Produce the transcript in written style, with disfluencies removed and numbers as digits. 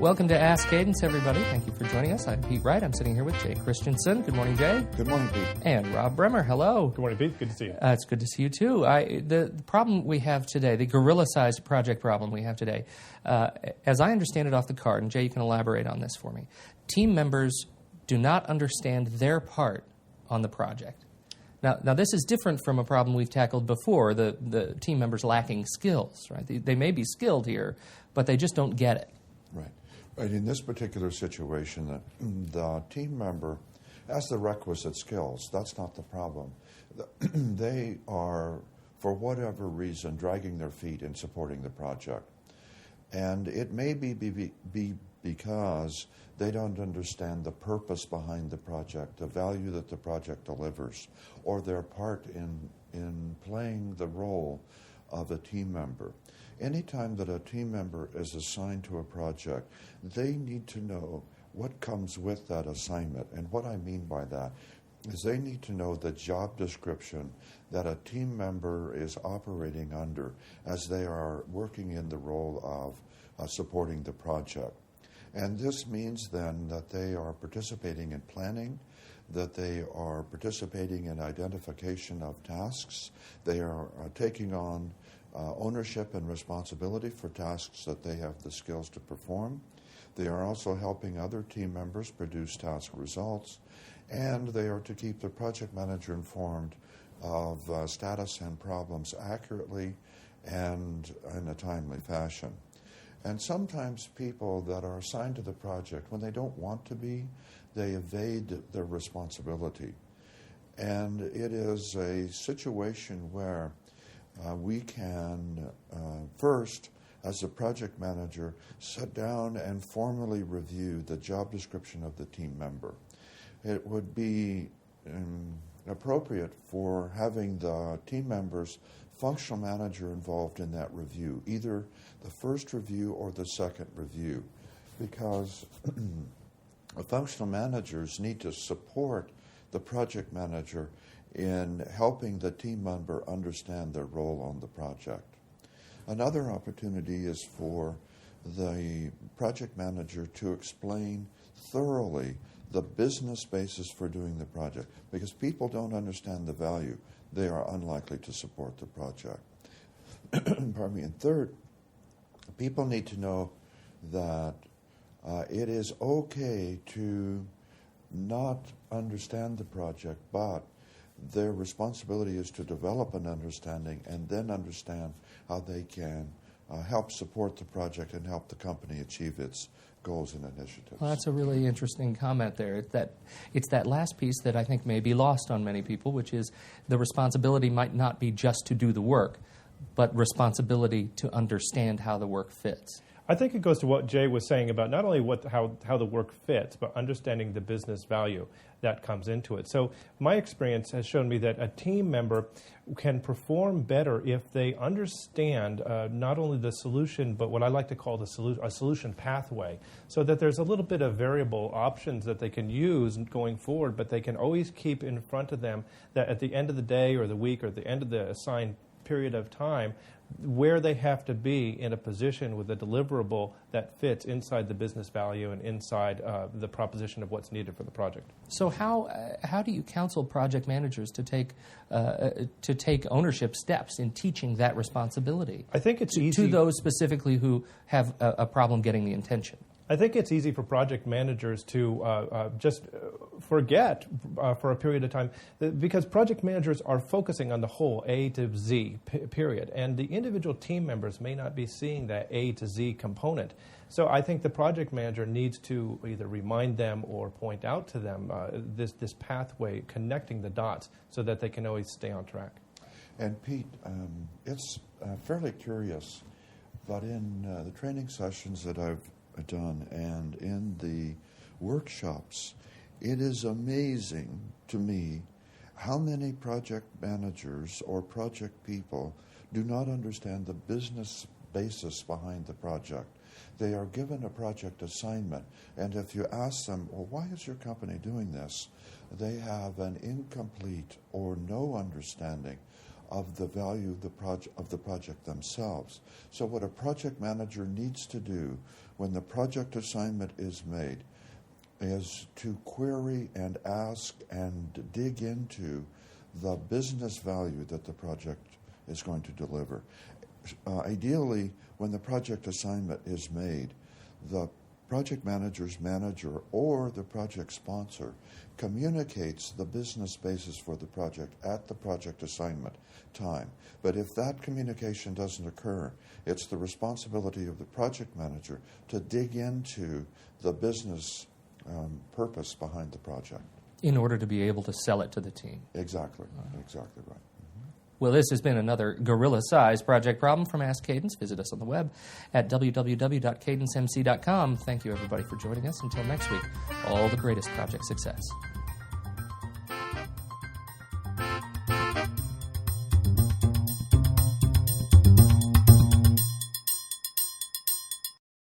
Welcome to Ask Cadence, everybody. Thank you for joining us. I'm Pete Wright. I'm sitting here with Jay Christensen. Good morning, Jay. Good morning, Pete. And Rob Bremmer. Hello. Good morning, Pete. Good to see you. It's good to see you, too. The problem we have today, the gorilla-sized project problem we have today, as I understand it off the card, and Jay, you can elaborate on this for me, team members do not understand their part on the project. Now, this is different from a problem we've tackled before, the team members lacking skills, right? They may be skilled here, but they just don't get it. Right. In this particular situation, the team member has the requisite skills. That's not the problem. They are, for whatever reason, dragging their feet in supporting the project. And it may be because they don't understand the purpose behind the project, the value that the project delivers, or their part in playing the role of a team member. Anytime that a team member is assigned to a project, they need to know what comes with that assignment. And what I mean by that is they need to know the job description that a team member is operating under as they are working in the role of supporting the project. And this means then that they are participating in planning, that they are participating in identification of tasks, they are taking on ownership and responsibility for tasks that they have the skills to perform. They are also helping other team members produce task results, and they are to keep the project manager informed of status and problems accurately and in a timely fashion. And sometimes people that are assigned to the project, when they don't want to be, they evade their responsibility. And it is a situation where we can first, as a project manager, sit down and formally review the job description of the team member. It would be appropriate for having the team members functional manager involved in that review, either the first review or the second review, because functional managers need to support the project manager in helping the team member understand their role on the project. Another opportunity is for the project manager to explain thoroughly the business basis for doing the project, because people don't understand the value, they are unlikely to support the project. Pardon me. And third, people need to know that it is okay to not understand the project, but their responsibility is to develop an understanding and then understand how they can help support the project and help the company achieve its goals and initiatives. Well, that's a really interesting comment there. It's that last piece that I think may be lost on many people, which is the responsibility might not be just to do the work, but responsibility to understand how the work fits. I think it goes to what Jay was saying about not only how the work fits, but understanding the business value that comes into it. So my experience has shown me that a team member can perform better if they understand not only the solution, but what I like to call a solution pathway, so that there's a little bit of variable options that they can use going forward, but they can always keep in front of them that at the end of the day or the week or at the end of the assigned period of time, where they have to be in a position with a deliverable that fits inside the business value and inside the proposition of what's needed for the project. So how do you counsel project managers to take ownership steps in teaching that responsibility? I think it's easy to those specifically who have a problem getting the intention. I think it's easy for project managers to just forget for a period of time, because project managers are focusing on the whole A to Z period, and the individual team members may not be seeing that A to Z component. So I think the project manager needs to either remind them or point out to them this pathway connecting the dots so that they can always stay on track. And Pete, it's fairly curious, but in the training sessions that I've done and in the workshops, it is amazing to me how many project managers or project people do not understand the business basis behind the project. They are given a project assignment, and if you ask them, well, why is your company doing this? They have an incomplete or no understanding of the value of the project themselves. So what a project manager needs to do when the project assignment is made is to query and ask and dig into the business value that the project is going to deliver. Ideally, when the project assignment is made, the project manager's manager or the project sponsor communicates the business basis for the project at the project assignment time. But if that communication doesn't occur, it's the responsibility of the project manager to dig into the business purpose behind the project. In order to be able to sell it to the team. Exactly, exactly right. Well, this has been another gorilla-sized project problem from Ask Cadence. Visit us on the web at www.cadencemc.com. Thank you, everybody, for joining us. Until next week, all the greatest project success.